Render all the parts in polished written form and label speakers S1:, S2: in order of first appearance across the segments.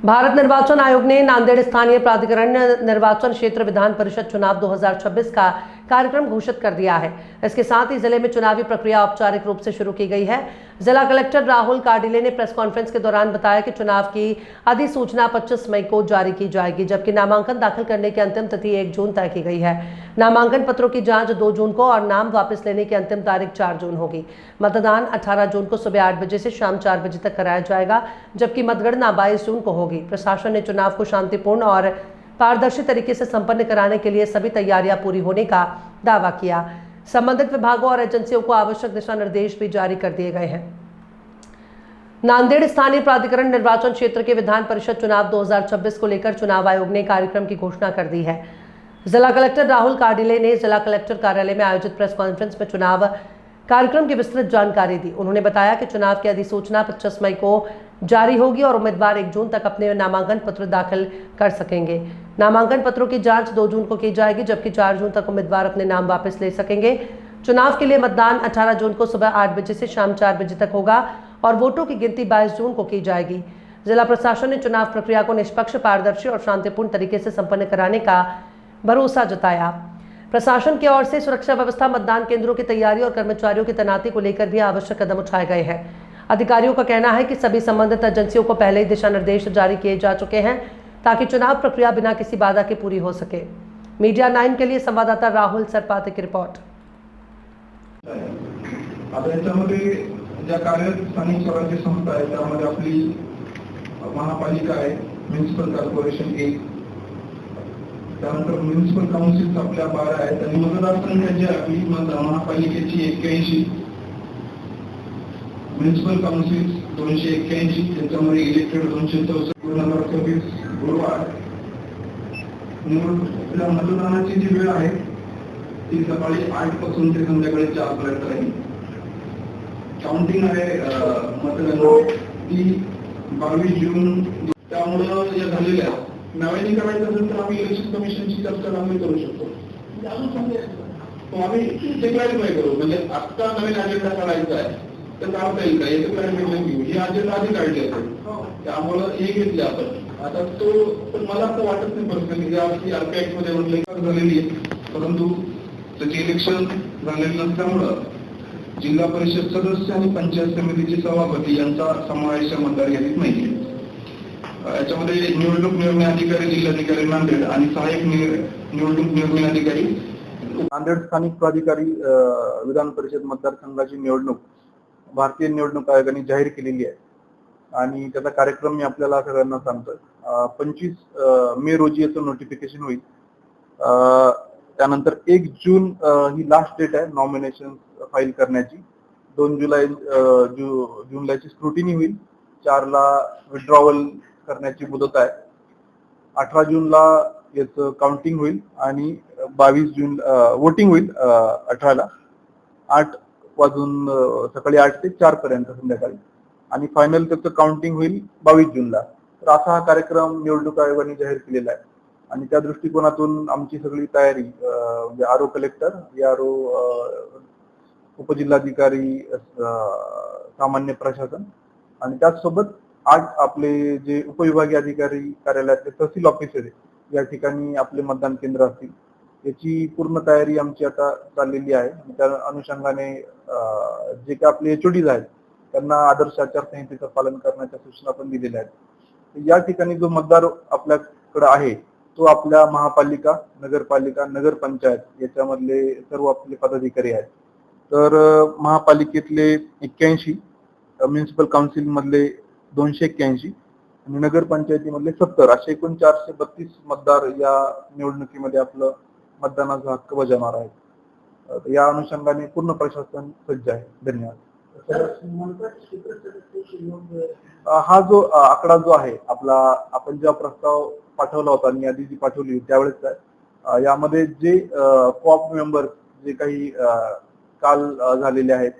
S1: भारत निर्वाचन आयोग ने नांदेड़ स्थानीय प्राधिकरण निर्वाचन क्षेत्र विधान परिषद चुनाव 2026 का कार्यक्रम घोषित कर दिया है। इसके साथ ही जिले में चुनावी प्रक्रिया औपचारिक रूप से शुरू की गई है। जिला कलेक्टर राहुल काडिले ने प्रेस कॉन्फ्रेंस के दौरान बताया कि चुनाव की अधिसूचना 25 मई को जारी की जाएगी, जबकि नामांकन दाखिल करने की अंतिम तिथि 1 जून तय की गई है। नामांकन पत्रों की जांच 2 जून को और नाम वापस लेने की अंतिम तारीख 4 जून होगी। मतदान 18 जून को सुबह 8 बजे से शाम 4 बजे तक कराया जाएगा, जबकि मतगणना 22 जून को होगी। प्रशासन ने चुनाव को शांतिपूर्ण और पारदर्शी तरीके से संपन्न कराने के लिए सभी तैयारियां पूरी होने का दावा किया। संबंधित विभागों और एजेंसियों को आवश्यक दिशा निर्देश भी जारी कर दिए गए हैं। नांदेड़ स्थानीय प्राधिकरण निर्वाचन क्षेत्र के विधान परिषद चुनाव 2026 को लेकर चुनाव आयोग ने कार्यक्रम की घोषणा कर दी है। जिला कलेक्टर राहुल काडिले ने जिला कलेक्टर कार्यालय में आयोजित प्रेस कॉन्फ्रेंस में चुनाव कार्यक्रम की विस्तृत जानकारी दी। उन्होंने बताया कि चुनाव की अधिसूचना 25 मई को जारी होगी और उम्मीदवार 1 जून तक अपने नामांकन पत्र दाखिल कर सकेंगे। नामांकन पत्रों की जांच 2 जून को की जाएगी, जबकि 4 जून तक उम्मीदवार अपने नाम वापस ले सकेंगे। चुनाव के लिए मतदान 18 जून को सुबह 8 बजे से शाम 4 बजे तक होगा और वोटों की गिनती 22 जून को की जाएगी। जिला प्रशासन ने चुनाव प्रक्रिया को निष्पक्ष, पारदर्शी और शांतिपूर्ण तरीके से संपन्न कराने का भरोसा जताया। प्रशासन की ओर से सुरक्षा व्यवस्था, मतदान केंद्रों की तैयारी और कर्मचारियों की तैनाती को लेकर भी आवश्यक कदम उठाए गए हैं। अधिकारियों का कहना है कि सभी संबंधित एजेंसियों को पहले ही दिशा निर्देश जारी किए जा चुके हैं ताकि चुनाव प्रक्रिया बिना किसी बाधा के पूरी हो सके। मीडिया 9 के लिए संवाददाता राहुल सरपाते की रिपोर्ट।
S2: आता याच्यामध्ये ज्या कार्यरत स्थानिक स्वराज्य संस्था आहेत त्यामध्ये आपली महापालिका आहे, म्युनिसिपल कॉर्पोरेशन 1, त्यानंतर म्युनिसिपल काउन्सिल्स आपल्या 12 आहेत आणि मतदारसंघाची आपली महापालिकेची 81, म्युनिसिपल काउन्सिल्स 281, त्याच्यामध्ये इलेक्टेड 264, नंबर 24 गुरुवार. मतदानाची जी वेळ आहे ती सकाळी 8 पासून ते संध्याकाळी 4 पर्यंत राहील. काउंटिंग आहे मतदान ती 22 जून. त्यामुळं या झालेल्या नव्याने करायचं असेल तर आम्ही इलेक्शन कमिशनची चर्चा आम्ही करू शकतो. आम्ही ते क्लॅरिफाय करू, म्हणजे आत्ता नवीन अजेंडा काढायचा आहे तर काढता येईल का याचं क्लॅरिफिकेशन घेऊ. ही अजेंडा आधी काढली असेल त्यामुळं हे घेतले आपण. आता तो पण मला असं वाटत नाही पर्सनली आरपीआय मध्ये म्हटलं झालेली आहे, परंतु त्याचे इलेक्शन झालेलं नसल्यामुळं जिल्हा परिषद सदस्य आणि पंचायत समितीचे सभापती यांचा समावेश मतदार यादीत नाहीये. याच्यामध्ये निवडणूक निर्णय अधिकारी जिल्हाधिकारी नांदेड आणि सहाय्यक निवडणूक निर्णय अधिकारी नांदेड स्थानिक प्राधिकारी विधान परिषद मतदारसंघाची निवडणूक भारतीय निवडणूक आयोगाने जाहीर केलेली आहे आणि त्याचा कार्यक्रम मी आपल्याला सगळ्यांना सांगतोय. 25 मे रोजी याचं नोटिफिकेशन होईल. त्यानंतर 1 जून ही लास्ट डेट आहे नॉमिनेशन फाईल करण्याची. 2 जूनला स्क्रुटिनी होईल. 4 ला विड्रॉवल करण्याची मुदत आहे. 18 जूनला याचं काउंटिंग होईल आणि 22 जून वोटिंग होईल. 18 ला 8 वाजून सकाळी 8 ते 4 पर्यंत संध्याकाळी आणि फायनल त्याचं काउंटिंग होईल 22 जूनला. तर असा हा कार्यक्रम निवडणूक आयोगाने जाहीर केलेला आहे आणि त्या दृष्टिकोनातून आमची सगळी तयारी म्हणजे आरओ कलेक्टर, आरओ उपजिल्हाधिकारी, सामान्य प्रशासन आणि त्याचसोबत 8 आपले जे उपविभागीय अधिकारी कार्यालयातले तहसील ऑफिसर या ठिकाणी आपले मतदान केंद्र असतील याची पूर्ण तयारी आमची आता चाललेली आहे. त्या अनुषंगाने जे काही आपले एचओडीज आहेत त्यांना आदर्श आचारसंहितेचं पालन करण्याच्या सूचना पण दिलेल्या आहेत. या ठिकाणी जो मतदार आपल्याकडे आहे तो आपल्या महापालिका, नगरपालिका, नगरपंचायत याच्यामधले सर्व आपले पदाधिकारी आहेत. तर महापालिकेतले 81, म्युनिसिपल काउन्सिल मधले 281 आणि नगरपंचायतीमधले 70 असे एकूण 432 मतदार या निवडणुकीमध्ये आपलं मतदानाचा हक्क बजावणार आहेत. या अनुषंगाने पूर्ण प्रशासन सज्ज आहे. धन्यवाद. हा जो आकडा जो आहे आपला, आपण जेव्हा प्रस्ताव पाठवला होता आणि यादी जी पाठवली होती त्यावेळेस आहे यामध्ये जे कॉप मेंबर जे काही काल झालेले आहेत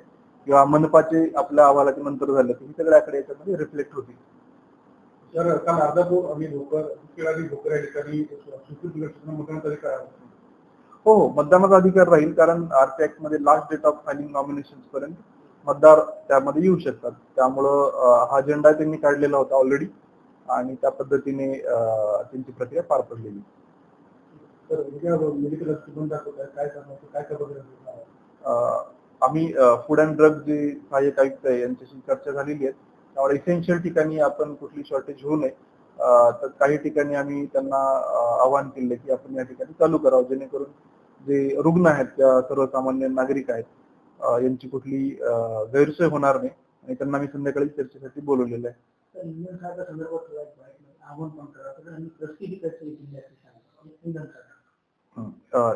S2: किंवा मनपाचे आपल्या अहवालाच्या नंतर झाले हे सगळे आकडे याच्यामध्ये रिफ्लेक्ट होतील.
S3: सर काल अर्धापूर आणि भोकर या ठिकाणी मतदानाचा अधिकार
S2: हो, मतदानाचा अधिकार राहील कारण आरटी ऍक्ट मध्ये last date of filing nomination पर्यंत मतदार त्यामध्ये येऊ शकतात. त्यामुळं हा अजेंडा त्यांनी काढलेला होता ऑलरेडी आणि त्या पद्धतीने त्यांची प्रक्रिया पार पडलेली.
S3: तर उद्या मेडिकल बंद दाखवत काय सांगायचं काय खबर
S2: आम्ही फूड अँड ड्रग जे सहाय्यक आयुक्त आहे यांच्याशी चर्चा झालेली आहे. त्यामुळे इसेन्शियल ठिकाणी आपण कुठली शॉर्टेज होऊ नये. तर काही ठिकाणी आम्ही त्यांना आवाहन केले की आपण या ठिकाणी चालू करावं, जेणेकरून जे रुग्ण आहेत त्या सर्वसामान्य नागरिक आहेत यांची कुठली गैरसोय होणार नाही. आणि त्यांना मी संध्याकाळी चर्चेसाठी बोलवलेलं आहे.
S3: इंधन खात्या संदर्भात आव्हान पण करा आणि प्रसिद्धी त्याची इंधन खात्या